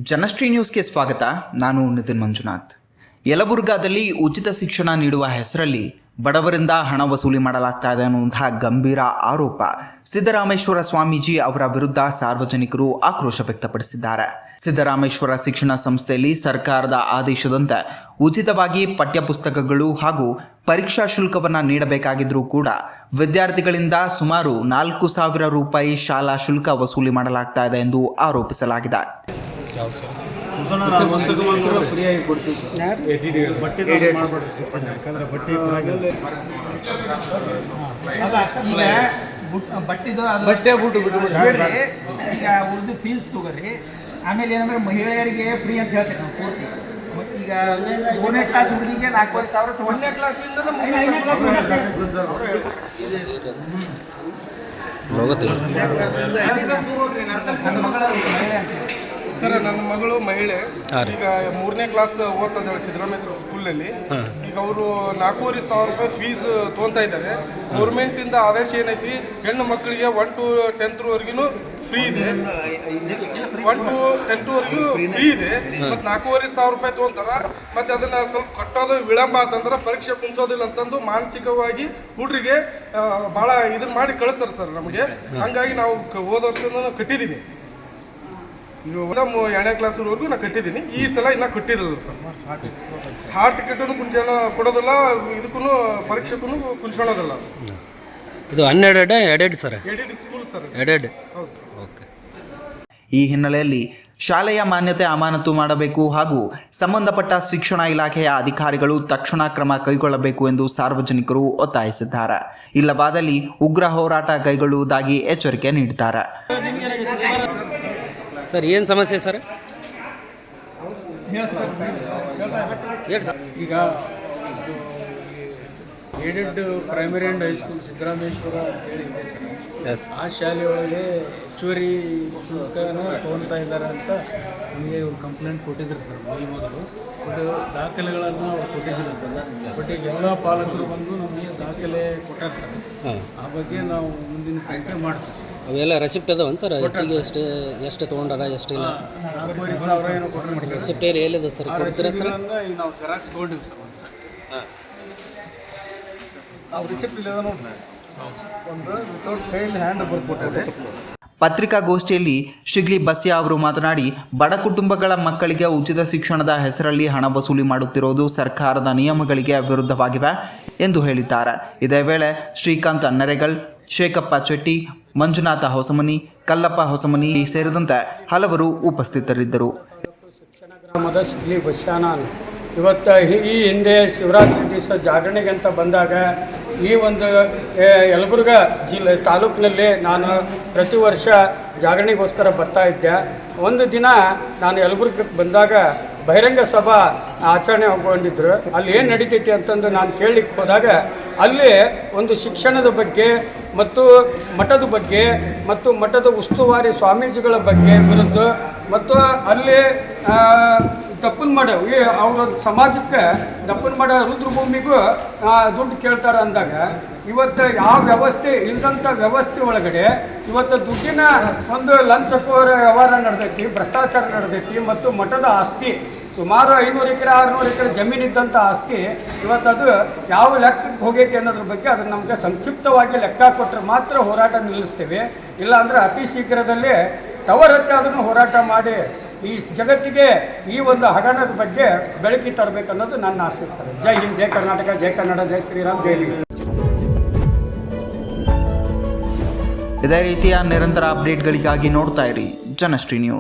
ಜನಶ್ರೀ ನ್ಯೂಸ್ಗೆ ಸ್ವಾಗತ. ನಾನು ನಿತಿನ್ ಮಂಜುನಾಥ್. ಯಲಬುರ್ಗಾದಲ್ಲಿ ಉಚಿತ ಶಿಕ್ಷಣ ನೀಡುವ ಹೆಸರಲ್ಲಿ ಬಡವರಿಂದ ಹಣ ವಸೂಲಿ ಮಾಡಲಾಗ್ತಾ ಇದೆ ಅನ್ನುವಂತಹ ಗಂಭೀರ ಆರೋಪ ಸಿದ್ದರಾಮೇಶ್ವರ ಸ್ವಾಮೀಜಿ ಅವರ ವಿರುದ್ಧ ಸಾರ್ವಜನಿಕರು ಆಕ್ರೋಶ ವ್ಯಕ್ತಪಡಿಸಿದ್ದಾರೆ. ಸಿದ್ದರಾಮೇಶ್ವರ ಶಿಕ್ಷಣ ಸಂಸ್ಥೆಯಲ್ಲಿ ಸರ್ಕಾರದ ಆದೇಶದಂತೆ ಉಚಿತವಾಗಿ ಪಠ್ಯಪುಸ್ತಕಗಳು ಹಾಗೂ ಪರೀಕ್ಷಾ ಶುಲ್ಕವನ್ನು ನೀಡಬೇಕಾಗಿದ್ದರೂ ಕೂಡ ವಿದ್ಯಾರ್ಥಿಗಳಿಂದ ಸುಮಾರು 4,000 ರೂಪಾಯಿ ಶಾಲಾ ಶುಲ್ಕ ವಸೂಲಿ ಮಾಡಲಾಗ್ತಾ ಇದೆ ಎಂದು ಆರೋಪಿಸಲಾಗಿದೆ. ಫ್ರೀಯಾಗಿ ಕೊಡ್ತೀವಿ ಬಟ್ಟೆ ಬಿಟ್ಟು ಈಗ ಉಳಿದು ಫೀಸ್ ತಗೋರಿ. ಆಮೇಲೆ ಏನಂದ್ರೆ ಮಹಿಳೆಯರಿಗೆ ಫ್ರೀ ಅಂತ ಹೇಳ್ತೀವಿ ನಾವು ಪೂರ್ತಿ. ಈಗ 3ನೇ ಕ್ಲಾಸ್ ಹುಡುಗಿಗೆ 4,500 ತಗೊಂಡು 1ನೇ ಕ್ಲಾಸ್ಲಿಂದ 5ನೇ ಕ್ಲಾಸ್ ಸರ್, ನನ್ನ ಮಗಳು ಮಹಿಳೆ ಈಗ 3ನೇ ಕ್ಲಾಸ್ ಓದ್ತಾ ಇದ್ದಾಳೆ ಸಿದ್ದರಾಮೇಶ್ವರ ಸ್ಕೂಲಲ್ಲಿ. ಈಗ ಅವರು 4,500 ರೂಪಾಯಿ ಫೀಸ್ ತೊಗೊತಾ ಇದ್ದಾರೆ. ಗೌರ್ಮೆಂಟಿಂದ ಆದೇಶ ಏನೈತಿ, ಹೆಣ್ಣು ಮಕ್ಕಳಿಗೆ 1 to 10th ವರೆಗೂ ಫ್ರೀ ಇದೆ. 1 to 10th ವರೆಗೂ ಫ್ರೀ ಇದೆ. ಮತ್ತು 4,500 ರೂಪಾಯಿ ತೊಗೊಂತಾರ. ಮತ್ತು ಅದನ್ನ ಸ್ವಲ್ಪ ಕಟ್ಟೋದು ವಿಳಂಬ ಅಂತಂದ್ರೆ ಪರೀಕ್ಷೆ ಕುಂಸೋದಿಲ್ಲ ಅಂತಂದು ಮಾನಸಿಕವಾಗಿ ಹುಡುಗರಿಗೆ ಭಾಳ ಇದನ್ನ ಮಾಡಿ ಕಳಿಸ್ತಾರೆ ಸರ್ ನಮಗೆ. ಹಂಗಾಗಿ ನಾವು ಹೋದ ವರ್ಷನೂ ಕಟ್ಟಿದ್ದೀವಿ. ಈಗ 2ನೇ ಕ್ಲಾಸ್ವರೆಗೂ ನಾನು ಕಟ್ಟಿದ್ದೀನಿ. ಈ ಸಲ ಇನ್ನೂ ಕಟ್ಟಿರಲಿಲ್ಲ ಸರ್. ಹಾಲ್ ಟಿಕೆಟನ್ನು ಕುಂಚ ಕೊಡೋದಿಲ್ಲ, ಇದಕ್ಕೂ ಪರೀಕ್ಷೆಗೂ ಕುಂಚ್ಕೊಳ್ಳೋದಿಲ್ಲ. ಇದು 12 aided sir, aided school sir, aided. ಹೌದು ಸರ್. ಓಕೆ. ಈ ಹಿನ್ನೆಲೆಯಲ್ಲಿ ಶಾಲೆಯ ಮಾನ್ಯತೆ ಅಮಾನತು ಮಾಡಬೇಕು ಹಾಗೂ ಸಂಬಂಧಪಟ್ಟ ಶಿಕ್ಷಣ ಇಲಾಖೆಯ ಅಧಿಕಾರಿಗಳು ತಕ್ಷಣ ಕ್ರಮ ಕೈಗೊಳ್ಳಬೇಕು ಎಂದು ಸಾರ್ವಜನಿಕರು ಒತ್ತಾಯಿಸಿದ್ದಾರೆ. ಇಲ್ಲವಾದಲ್ಲಿ ಉಗ್ರ ಹೋರಾಟ ಕೈಗೊಳ್ಳುವುದಾಗಿ ಎಚ್ಚರಿಕೆ ನೀಡಿದ್ದಾರೆ. ಸರ್, ಏನು ಸಮಸ್ಯೆ ಸರ್? ಈಗ aided primary and high school Siddarameshwara ಅಂತೇಳಿ ಇದೆ ಸರ್. ಆ ಶಾಲೆಯೊಳಗೆ ಹೆಚ್ಚುವರಿ ಶುಲ್ಕನ ತೊಗೊಳ್ತಾ ಇದ್ದಾರೆ ಅಂತ ನಮಗೆ ಇವ್ರು ಕಂಪ್ಲೇಂಟ್ ಕೊಟ್ಟಿದ್ರು ಸರ್. ಮೊದಲು ದಾಖಲೆಗಳನ್ನು ಅವ್ರು ಕೊಟ್ಟಿದ್ದಿಲ್ಲ ಸರ್. ಬಟ್ ಈಗ ಎಲ್ಲ ಪಾಲಕರು ಬಂದು ನಮಗೆ ದಾಖಲೆ ಕೊಟ್ಟಾರೆ ಸರ್. ಆ ಬಗ್ಗೆ ನಾವು ಮುಂದಿನ ತನಿಖೆ ಮಾಡ್ತೀವಿ ಸರ್. ಅವೆಲ್ಲ ರೆಸಿಪ್ಟ್ ಅದಾವನ್ ಸರ್? ಹೆಚ್ಚಿಗೆ ಎಷ್ಟು ತೊಗೊಂಡಾರ, ಎಷ್ಟಿಲ್ಲ? 4,500 ಏನೋ ಕೊಟ್ಟರೆ ರೆಸಿಪ್ಟ್ ಎಲ್ಲಿದೆ ಸರ್? ಕೊಡ್ತೀರಾ ಸರ್? ಈಗ ನಾವು ಜೆರಾಕ್ಸ್ ತೊಗೊಂಡಿವಿ ಸರ್ ಒಂದು ಸರ್. ಆ ರಿಸಿಪ್ಟ್ ಇಲ್ಲ ನೋಡ್ರಿ, ಒಂದು ವಿತೌಟ್ ಕೈಯಲ್ಲಿ ಹ್ಯಾಂಡ್ ಬರ್ಕೊಟ್ಟಿದೆ. ಪತ್ರಿಕಾಗೋಷ್ಠಿಯಲ್ಲಿ ಶಿಗ್ಲಿ ಬಸ್ಯಾ ಅವರು ಮಾತನಾಡಿ, ಬಡ ಕುಟುಂಬಗಳ ಮಕ್ಕಳಿಗೆ ಉಚಿತ ಶಿಕ್ಷಣದ ಹೆಸರಲ್ಲಿ ಹಣ ವಸೂಲಿ ಮಾಡುತ್ತಿರುವುದು ಸರ್ಕಾರದ ನಿಯಮಗಳಿಗೆ ವಿರುದ್ಧವಾಗಿವೆ ಎಂದು ಹೇಳಿದ್ದಾರೆ. ಇದೇ ವೇಳೆ ಶ್ರೀಕಾಂತ್ ನರೇಗಲ್, ಶೇಖಪ್ಪ ಚೆಟ್ಟಿ, ಮಂಜುನಾಥ ಹೊಸಮನಿ, ಕಲ್ಲಪ್ಪ ಹೊಸಮನಿ ಸೇರಿದಂತೆ ಹಲವರು ಉಪಸ್ಥಿತರಿದ್ದರು. ಶಿಕ್ಷಣ ಗ್ರಾಮದ ಶಿಗ್ಲಿ ಬಸ್ಯಾ ನಾನು. ಇವತ್ತು ಈ ಹಿಂದೆ ಶಿವರಾತ್ರಿ ದಿವಸ ಜಾಗರಣೆಗೆ ಅಂತ ಬಂದಾಗ ಈ ಒಂದು ಯಲಬುರ್ಗ ಜಿಲ್ಲೆ ತಾಲೂಕಿನಲ್ಲಿ ನಾನು ಪ್ರತಿ ವರ್ಷ ಜಾಗರಣೆಗೋಸ್ಕರ ಬರ್ತಾ ಇದ್ದೆ. ಒಂದು ದಿನ ನಾನು ಯಲಬುರ್ಗಕ್ಕೆ ಬಂದಾಗ ಬಹಿರಂಗ ಸಭಾ ಆಚರಣೆ ಹಾಕೊಂಡಿದ್ರು. ಅಲ್ಲಿ ಏನು ನಡೀತೈತಿ ಅಂತಂದು ನಾನು ಕೇಳಲಿಕ್ಕೆ ಹೋದಾಗ ಅಲ್ಲಿ ಒಂದು ಶಿಕ್ಷಣದ ಬಗ್ಗೆ ಮತ್ತು ಮಠದ ಬಗ್ಗೆ ಮತ್ತು ಮಠದ ಉಸ್ತುವಾರಿ ಸ್ವಾಮೀಜಿಗಳ ಬಗ್ಗೆ ವಿರುದ್ಧ ಮತ್ತು ಅಲ್ಲಿ ದಪ್ಪನ್ ಮಾಡೋ ಅವ್ರ ಸಮಾಜಕ್ಕೆ ದಪ್ಪನ್ ಮಾಡೋ ರುದ್ರಭೂಮಿಗೂ ದುಡ್ಡು ಕೇಳ್ತಾರೆ ಅಂದಾಗ ಇವತ್ತು ಯಾವ ವ್ಯವಸ್ಥೆ ಇಲ್ಲದಂಥ ವ್ಯವಸ್ಥೆ ಒಳಗಡೆ ಇವತ್ತು ದುಡ್ಡಿನ ಒಂದು ಲಂಚಕೋರ ವ್ಯವಹಾರ ನಡೆದೈತಿ, ಭ್ರಷ್ಟಾಚಾರ ನಡೆದೈತಿ. ಮತ್ತು ಮಠದ ಆಸ್ತಿ ಸುಮಾರು 500 ಎಕರೆ 600 ಎಕರೆ ಜಮೀನಿದ್ದಂಥ ಆಸ್ತಿ ಇವತ್ತು ಅದು ಯಾವ ಲೆಕ್ಕಕ್ಕೆ ಹೋಗೈತಿ ಅನ್ನೋದ್ರ ಬಗ್ಗೆ ಅದನ್ನು ನಮಗೆ ಸಂಕ್ಷಿಪ್ತವಾಗಿ ಲೆಕ್ಕ ಕೊಟ್ಟರೆ ಮಾತ್ರ ಹೋರಾಟ ನಿಲ್ಲಿಸ್ತೇವೆ. ಇಲ್ಲಾಂದರೆ ಅತಿ ಶೀಘ್ರದಲ್ಲೇ ಟವರ್ ಹತ್ತಿ ಅದನ್ನು ಹೋರಾಟ ಮಾಡಿ ಈ ಜಗತ್ತಿಗೆ ಈ ಒಂದು ಹಗರಣದ ಬಗ್ಗೆ ಬೆಳಕಿ ತರಬೇಕನ್ನೋದು ನನ್ನ ಆಸೆ ಸರ್. ಜೈ ಹಿಂದ್, ಜೈ ಕರ್ನಾಟಕ, ಜೈ ಕನ್ನಡ, ಜೈ ಶ್ರೀರಾಮ್, ಜೈ ಹಿಂದ್. ಇದೇ ರೀತಿಯ ನಿರಂತರ ಅಪ್ಡೇಟ್ಗಳಿಗಾಗಿ ನೋಡ್ತಾ ಇರಿ ಜನಶ್ರೀ ನ್ಯೂಸ್.